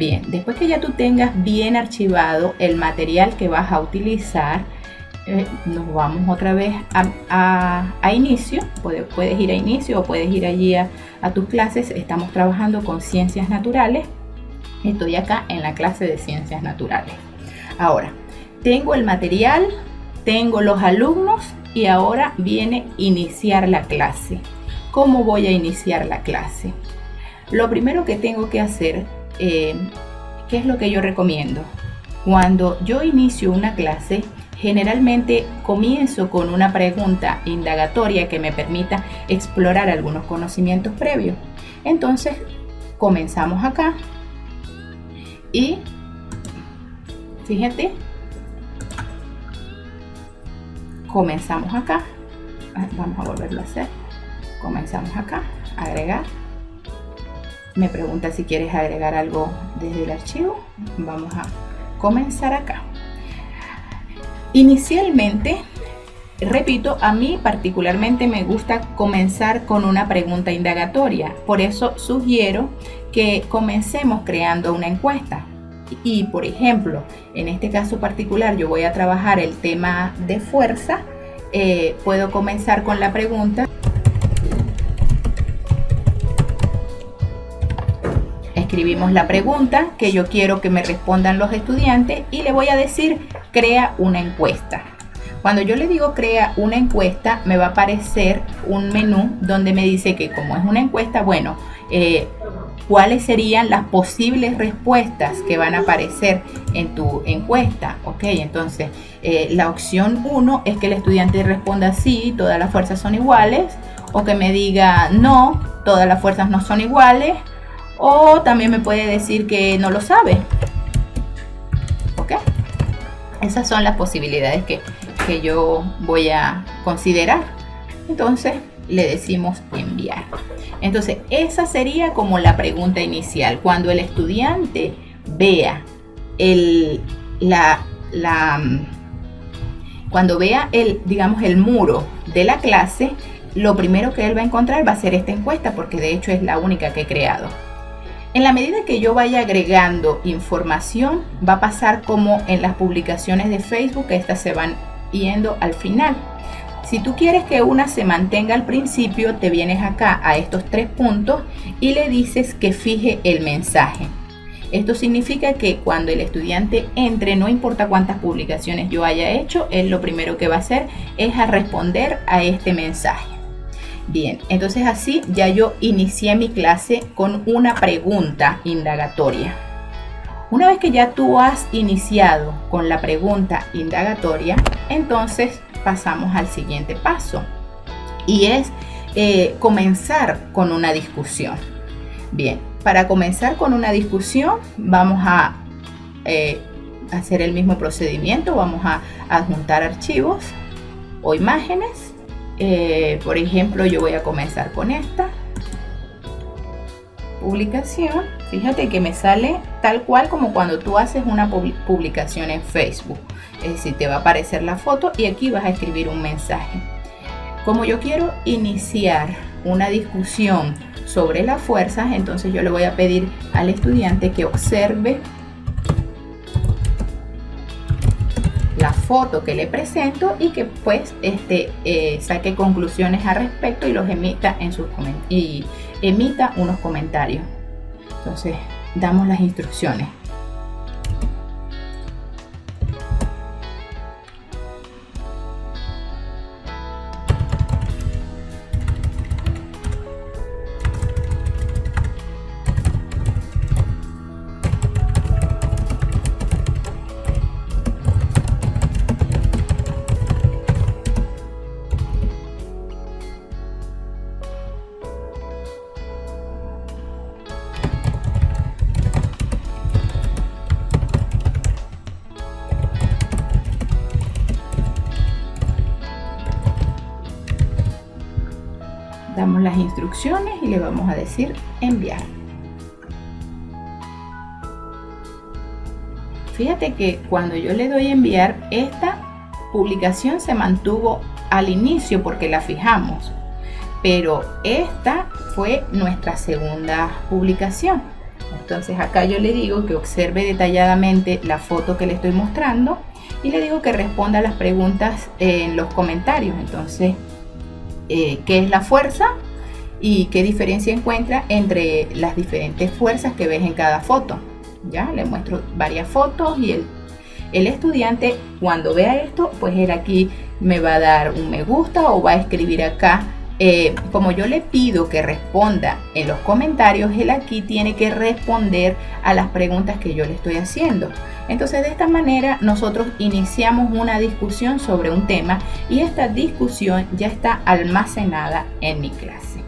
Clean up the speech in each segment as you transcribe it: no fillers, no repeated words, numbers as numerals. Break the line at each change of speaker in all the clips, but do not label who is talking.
Bien, después que ya tú tengas bien archivado el material que vas a utilizar, nos vamos otra vez a inicio. Puedes ir a inicio o puedes ir allí a tus clases. Estamos trabajando con ciencias naturales. Estoy acá en la clase de ciencias naturales. Ahora, tengo el material, tengo los alumnos y ahora viene iniciar la clase. ¿Cómo voy a iniciar la clase? Lo primero que tengo que hacer, ¿qué es lo que yo recomiendo? Cuando yo inicio una clase, generalmente comienzo con una pregunta indagatoria que me permita explorar algunos conocimientos previos. Entonces, comenzamos acá y fíjate, comenzamos acá. Vamos a volverlo a hacer. Comenzamos acá, agregar. Me pregunta si quieres agregar algo desde el archivo. Vamos a comenzar acá. Inicialmente, repito, a mí particularmente me gusta comenzar con una pregunta indagatoria. Por eso sugiero que comencemos creando una encuesta. Y por ejemplo, en este caso particular yo voy a trabajar el tema de fuerza. Puedo comenzar con la pregunta. Escribimos la pregunta que yo quiero que me respondan los estudiantes y le voy a decir crea una encuesta. Cuando yo le digo crea una encuesta, me va a aparecer un menú donde me dice que como es una encuesta, bueno, cuáles serían las posibles respuestas que van a aparecer en tu encuesta. Ok, entonces la opción 1 es que el estudiante responda sí, todas las fuerzas son iguales, o que me diga no, todas las fuerzas no son iguales. O también me puede decir que no lo sabe. ¿Ok? Esas son las posibilidades que yo voy a considerar. Entonces le decimos enviar. Entonces esa sería como la pregunta inicial. Cuando el estudiante vea cuando vea el muro de la clase, lo primero que él va a encontrar va a ser esta encuesta, porque de hecho es la única que he creado. En la medida que yo vaya agregando información, va a pasar como en las publicaciones de Facebook, que estas se van yendo al final. Si tú quieres que una se mantenga al principio, te vienes acá a estos 3 puntos y le dices que fije el mensaje. Esto significa que cuando el estudiante entre, no importa cuántas publicaciones yo haya hecho, él lo primero que va a hacer es a responder a este mensaje. Bien, entonces así ya yo inicié mi clase con una pregunta indagatoria. Una vez que ya tú has iniciado con la pregunta indagatoria, entonces pasamos al siguiente paso y es comenzar con una discusión. Bien, para comenzar con una discusión vamos a hacer el mismo procedimiento. Vamos a adjuntar archivos o imágenes. Por ejemplo, yo voy a comenzar con esta publicación. Fíjate que me sale tal cual como cuando tú haces una publicación en Facebook. Es decir, te va a aparecer la foto y aquí vas a escribir un mensaje. Como yo quiero iniciar una discusión sobre las fuerzas, entonces yo le voy a pedir al estudiante que observe la foto que le presento y que pues saque conclusiones al respecto y los emita emita unos comentarios. Entonces damos las instrucciones. Damos las instrucciones y le vamos a decir enviar. Fíjate que cuando yo le doy enviar, esta publicación se mantuvo al inicio porque la fijamos, pero esta fue nuestra segunda publicación. Entonces acá yo le digo que observe detalladamente la foto que le estoy mostrando y le digo que responda a las preguntas en los comentarios. Entonces, ¿qué es la fuerza? Y qué diferencia encuentra entre las diferentes fuerzas que ves en cada foto. Ya le muestro varias fotos y el estudiante, cuando vea esto, pues él aquí me va a dar un me gusta o va a escribir acá. Como yo le pido que responda en los comentarios, él aquí tiene que responder a las preguntas que yo le estoy haciendo. Entonces, de esta manera nosotros iniciamos una discusión sobre un tema y esta discusión ya está almacenada en mi clase.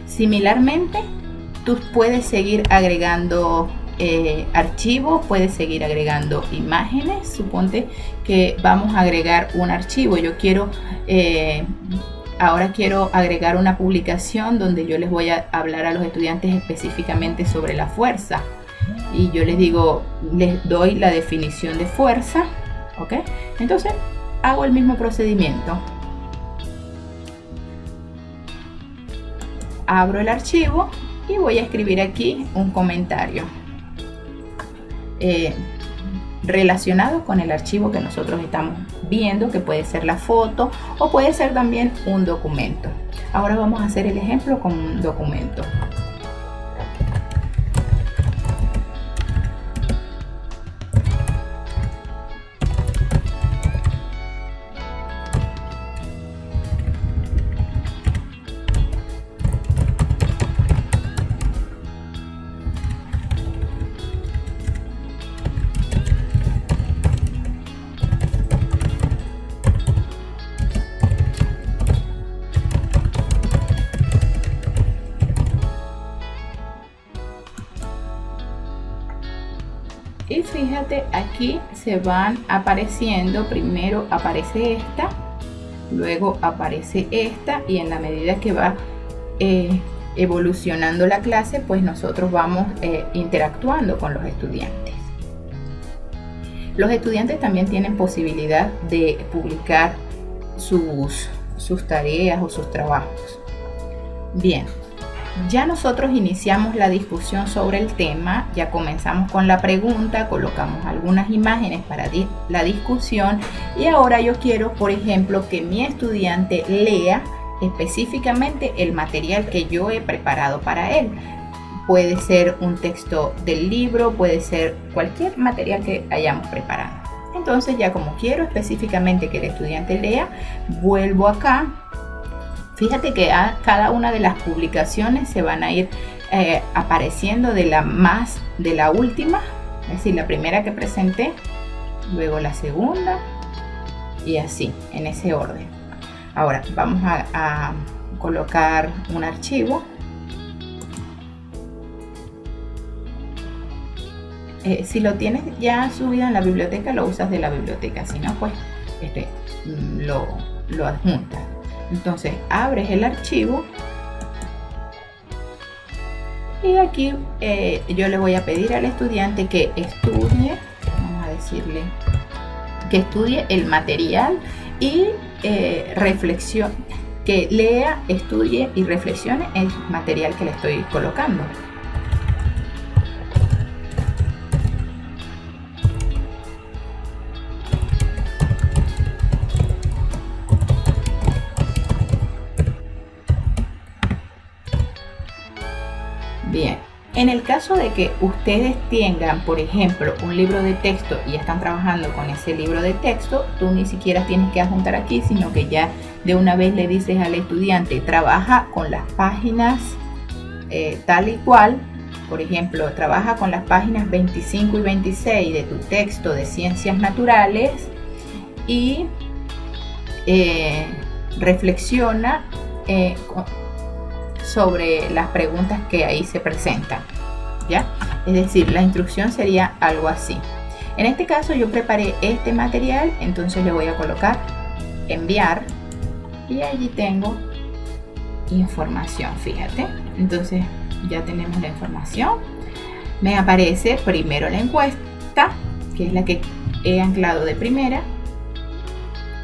Similarmente, tú puedes seguir agregando archivos, puedes seguir agregando imágenes. Suponte que vamos a agregar un archivo. Yo quiero ahora quiero agregar una publicación donde yo les voy a hablar a los estudiantes específicamente sobre la fuerza. Y yo les digo, les doy la definición de fuerza, ¿ok? Entonces hago el mismo procedimiento. Abro el archivo y voy a escribir aquí un comentario relacionado con el archivo que nosotros estamos viendo, que puede ser la foto o puede ser también un documento. Ahora vamos a hacer el ejemplo con un documento. Y fíjate, aquí se van apareciendo, primero aparece esta, luego aparece esta, y en la medida que va evolucionando la clase, pues nosotros vamos interactuando con los estudiantes. Los estudiantes también tienen posibilidad de publicar sus tareas o sus trabajos. Bien. Ya nosotros iniciamos la discusión sobre el tema, ya comenzamos con la pregunta, colocamos algunas imágenes para la discusión y ahora yo quiero, por ejemplo, que mi estudiante lea específicamente el material que yo he preparado para él. Puede ser un texto del libro, puede ser cualquier material que hayamos preparado. Entonces ya como quiero específicamente que el estudiante lea, vuelvo acá. Fíjate que a cada una de las publicaciones se van a ir apareciendo de la última, es decir, la primera que presenté, luego la segunda y así, en ese orden. Ahora vamos a colocar un archivo. Si lo tienes ya subido en la biblioteca, lo usas de la biblioteca, si no, pues lo adjuntas. Entonces abres el archivo y aquí yo le voy a pedir al estudiante que estudie, vamos a decirle que estudie el material y reflexione, que lea, estudie y reflexione el material que le estoy colocando. Bien, en el caso de que ustedes tengan, por ejemplo, un libro de texto y están trabajando con ese libro de texto, tú ni siquiera tienes que adjuntar aquí, sino que ya de una vez le dices al estudiante, trabaja con las páginas tal y cual. Por ejemplo, trabaja con las páginas 25 y 26 de tu texto de ciencias naturales y reflexiona sobre las preguntas que ahí se presentan, ¿ya? Es decir, la instrucción sería algo así. En este caso yo preparé este material, entonces le voy a colocar enviar y allí tengo información, fíjate. Entonces ya tenemos la información. Me aparece primero la encuesta, que es la que he anclado de primera.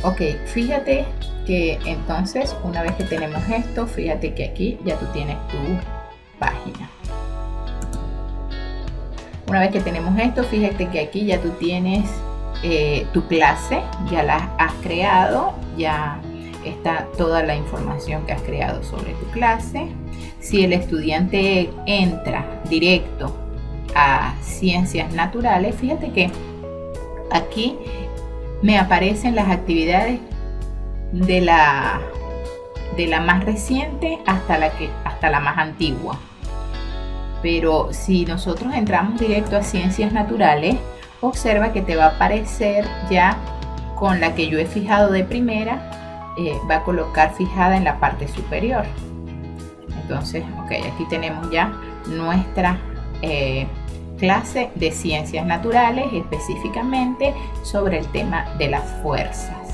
Ok, fíjate que entonces una vez que tenemos esto, fíjate que aquí ya tú tienes tu página. Una vez que tenemos esto, fíjate que aquí ya tú tienes tu clase, ya la has creado, ya está toda la información que has creado sobre tu clase. Si el estudiante entra directo a ciencias naturales, fíjate que aquí me aparecen las actividades de la más reciente hasta la más antigua. Pero si nosotros entramos directo a ciencias naturales, observa que te va a aparecer ya con la que yo he fijado de primera, va a colocar fijada en la parte superior. Entonces, ok, aquí tenemos ya nuestra clase de ciencias naturales, específicamente sobre el tema de las fuerzas.